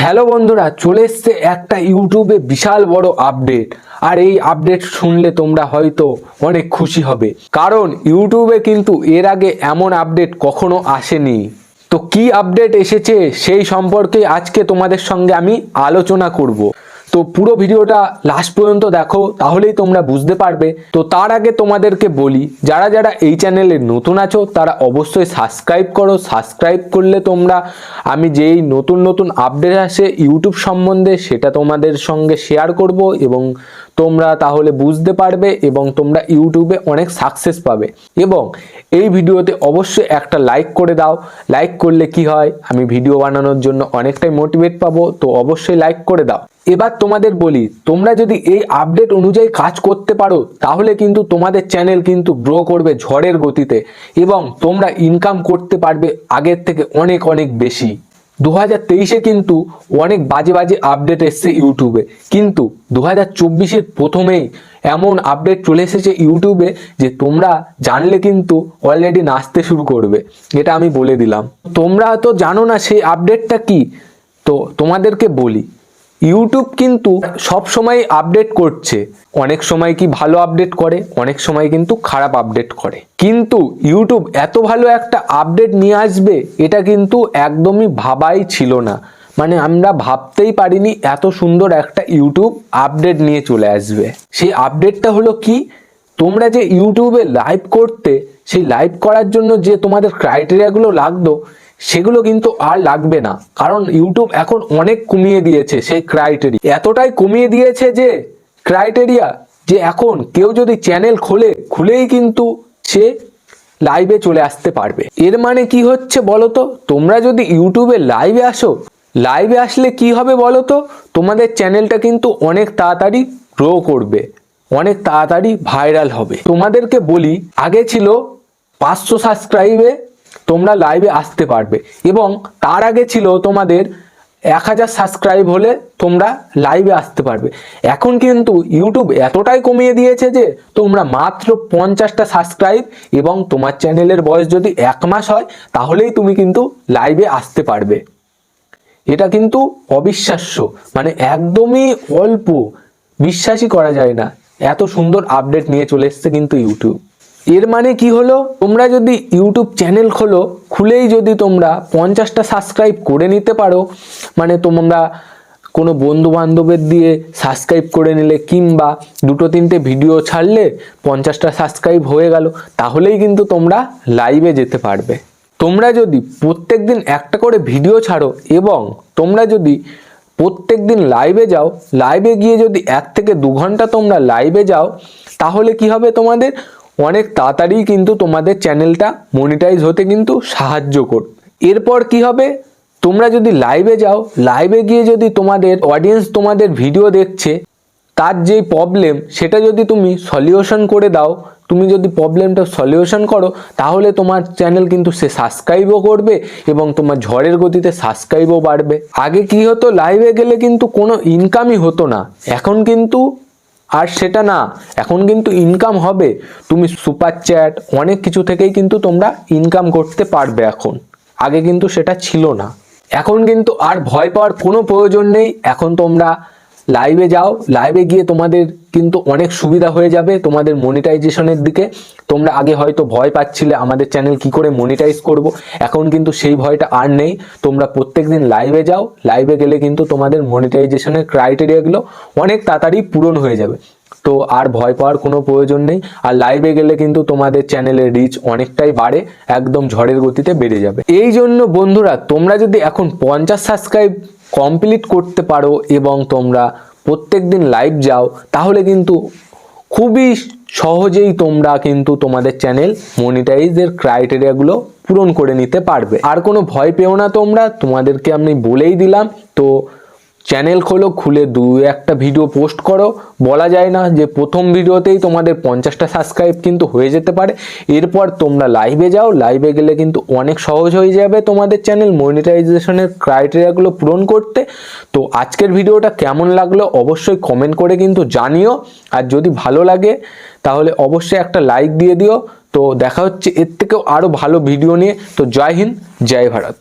Hello বন্ধুরা, চলে এসছে একটা ইউটিউবে বিশাল বড় আপডেট। আর এই আপডেট শুনলে তোমরা হয়তো অনেক খুশি হবে, কারণ ইউটিউবে কিন্তু এর আগে এমন আপডেট কখনো আসেনি। তো কি আপডেট এসেছে সেই সম্পর্কে আজকে তোমাদের সঙ্গে আমি আলোচনা করব। তো পুরো ভিডিওটা লাস্ট পর্যন্ত দেখো, তাহলেই তোমরা বুঝতে পারবে। তো তার আগে তোমাদেরকে বলি, যারা যারা এই চ্যানেলে নতুন আছো তারা অবশ্যই সাবস্ক্রাইব করো। সাবস্ক্রাইব করলে তোমরা আমি যেই নতুন নতুন আপডেট আসে ইউটিউব সম্বন্ধে সেটা তোমাদের সঙ্গে শেয়ার করব, এবং তোমরা তাহলে বুঝতে পারবে এবং তোমরা ইউটিউবে অনেক সাকসেস পাবে। এবং এই ভিডিওতে অবশ্যই একটা লাইক করে দাও। লাইক করলে কি হয়, আমি ভিডিও বানানোর জন্য অনেকটাই মোটিভেট পাবো। তো অবশ্যই লাইক করে দাও। এবার তোমাদের বলি, তোমরা যদি এই আপডেট অনুযায়ী কাজ করতে পারো তাহলে কিন্তু তোমাদের চ্যানেল কিন্তু গ্রো করবে ঝড়ের গতিতে, এবং তোমরা ইনকাম করতে পারবে আগের থেকে অনেক অনেক বেশি। 2023-এ কিন্তু অনেক বাজে বাজে আপডেট এসছে ইউটিউবে, কিন্তু 2024-এর প্রথমেই এমন আপডেট চলে এসেছে ইউটিউবে যে তোমরা জানলে কিন্তু অলরেডি নাচতে শুরু করবে। এটা আমি বলে দিলাম। তোমরা তো জানো না সেই আপডেটটা কি, তো তোমাদেরকে বলি। ইউটিউব কিন্তু সব সময় আপডেট করছে। অনেক সময় কি ভালো আপডেট করে, অনেক সময় কিন্তু খারাপ আপডেট করে। কিন্তু ইউটিউব এত ভালো একটা আপডেট নিয়ে আসবে এটা কিন্তু একদমই ভাবাই ছিল না। মানে আমরা ভাবতেই পারিনি এত সুন্দর একটা ইউটিউব আপডেট নিয়ে চলে আসবে। সেই আপডেটটা হলো কি, তোমরা যে ইউটিউবে লাইভ করতে, সেই লাইভ করার জন্য যে তোমাদের ক্রাইটেরিয়াগুলো লাগতো সেগুলো কিন্তু আর লাগবে না, কারণ ইউটিউব এখন অনেক কমিয়ে দিয়েছে সেই ক্রাইটেরিয়া। এতটাই কমিয়ে দিয়েছে যে ক্রাইটেরিয়া, যে এখন কেউ যদি চ্যানেল খুলেই কিন্তু সে লাইভে চলে আসতে পারবে। এর মানে কি হচ্ছে বলো তো, তোমরা যদি ইউটিউবে লাইভে আসো, লাইভে আসলে কি হবে বলো তো, তোমাদের চ্যানেলটা কিন্তু অনেক তাড়াতাড়ি গ্রো করবে, অনেক তাড়াতাড়ি ভাইরাল হবে। তোমাদেরকে বলি, আগে ছিল 500 সাবস্ক্রাইবে তোমরা লাইভে আসতে পারবে, এবং তার আগে ছিল তোমাদের 1000 সাবস্ক্রাইব হলে তোমরা লাইভে আসতে পারবে। এখন কিন্তু ইউটিউব এতটাই কমিয়ে দিয়েছে যে তোমরা মাত্র 50টা সাবস্ক্রাইব এবং তোমার চ্যানেলের বয়স যদি 1 মাস হয় তাহলেই তুমি কিন্তু লাইভে আসতে পারবে। এটা কিন্তু অবিশ্বাস্য, মানে একদমই অল্প, বিশ্বাসই করা যায় না। এত সুন্দর আপডেট নিয়ে চলে এসছে কিন্তু ইউটিউব। এর মানে কি হলো, তোমরা যদি ইউটিউব চ্যানেল খুলেই যদি তোমরা 50টা সাবস্ক্রাইব করে নিতে পারো, মানে তোমরা কোনো বন্ধু বান্ধবের দিয়ে সাবস্ক্রাইব করে নিলে, কিংবা 2-3টে ভিডিও ছাড়লে 50টা সাবস্ক্রাইব হয়ে গেল, তাহলেই কিন্তু তোমরা লাইভে যেতে পারবে। তোমরা যদি প্রত্যেকদিন একটা করে ভিডিও ছাড়ো এবং তোমরা যদি প্রত্যেকদিন লাইভে যাও, লাইভে গিয়ে যদি 1 থেকে 2 ঘন্টা তোমরা লাইভে যাও, তাহলে কি হবে, তোমাদের অনেক তাড়াতাড়ি কিন্তু তোমাদের চ্যানেলটা মনিটাইজ হতে কিন্তু সাহায্য করবে। এরপর কি হবে, তোমরা যদি লাইভে যাও, লাইভে গিয়ে যদি তোমাদের অডিয়েন্স তোমাদের ভিডিও দেখছে, তার যেই প্রবলেম সেটা যদি তুমি সলিউশন করে দাও, তুমি যদি প্রবলেমটা সলিউশন করো, তাহলে তোমার চ্যানেল কিন্তু সে সাবস্ক্রাইবও করবে এবং তোমার ঝড়ের গতিতে সাবস্ক্রাইবও বাড়বে। আগে কি হতো, লাইভে গেলে কিন্তু কোনো ইনকামই হতো না, এখন কিন্তু আর সেটা না, এখন কিন্তু ইনকাম হবে। তুমি সুপার চ্যাট অনেক কিছু থেকেই কিন্তু তোমরা ইনকাম করতে পারবে এখন। আগে কিন্তু সেটা ছিল না। এখন কিন্তু আর ভয় পাওয়ার কোনো প্রয়োজন নেই। এখন তোমরা লাইভে যাও, লাইভে গিয়ে তোমাদের কিন্তু অনেক সুবিধা হয়ে যাবে তোমাদের মনিটাইজেশনের দিকে। তোমরা আগে হয়তো ভয় পাচ্ছিলে আমাদের চ্যানেল কি করে মনিটাইজ করব, এখন কিন্তু সেই ভয়টা আর নেই। তোমরা প্রত্যেকদিন লাইভে যাও, লাইভে গেলে কিন্তু তোমাদের মনিটাইজেশনের ক্রাইটেরিয়াগুলো অনেক তাড়াতাড়ি পূরণ হয়ে যাবে। তো আর ভয় পাওয়ার কোনো প্রয়োজন নেই। আর লাইভে গেলে কিন্তু তোমাদের চ্যানেলের রিচ অনেকটাই বাড়ে, একদম ঝড়ের গতিতে বেড়ে যাবে। এই জন্য বন্ধুরা, তোমরা যদি এখন 50 সাবস্ক্রাইব কমপ্লিট করতে পারো এবং তোমরা প্রত্যেকদিন লাইভ যাও, তাহলে কিন্তু খুবই সহজেই তোমরা কিন্তু তোমাদের চ্যানেল মনিটাইজের ক্রাইটেরিয়াগুলো পূরণ করে নিতে পারবে। আর কোনো ভয় পেও না তোমরা, তোমাদেরকে আমি বলেই দিলাম। তো চ্যানেল খুলে 2-1টা ভিডিও পোস্ট করো। বলা যায় না যে প্রথম ভিডিওতেই তোমাদের 50টা সাবস্ক্রাইব কিন্তু হয়ে যেতে পারে। এরপর তোমরা লাইভে যাও, লাইভে গেলে কিন্তু অনেক সহজ হয়ে যাবে তোমাদের চ্যানেল মনিটাইজেশনের ক্রাইটেরিয়াগুলো পূরণ করতে। তো আজকের ভিডিওটা কেমন লাগলো অবশ্যই কমেন্ট করে কিন্তু জানিও। আর যদি ভালো লাগে তাহলে অবশ্যই একটা লাইক দিয়ে দিও। তো দেখা হচ্ছে এর থেকেও আরও ভালো ভিডিও নিয়ে। তো জয় হিন্দ, জয় ভারত।